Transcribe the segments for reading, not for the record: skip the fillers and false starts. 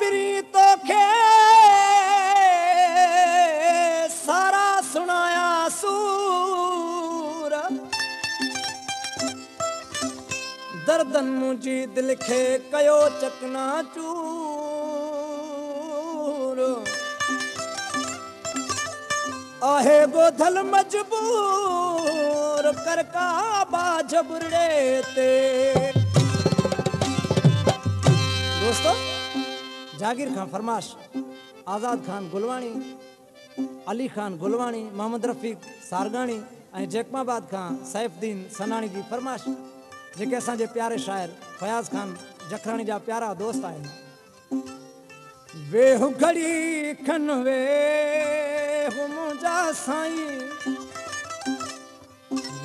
जाबिरी तो खे सारा सुनाया सूर दर्दन मुझी दिल खे कयो चकना चूर आहे गोधल मजबूर कर काबा जबरे ते। दोस्तों जागीर खान फरमाश, आज़ाद खान गुलवाणी, अली खान गुलवाणी, मोहम्मद रफ़ीक सारगाणी ऐं जैकमाबाद खां सैफुद्दीन सनाणी जी फरमाश जेके असांजे प्यारे शाइर फयाज़ खान जखराणी जा प्यारा दोस्त आहिनि। वेहु घड़ी खन वेहु मुंहिंजा साईं,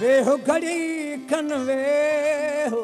वेहु घड़ी खन वेहु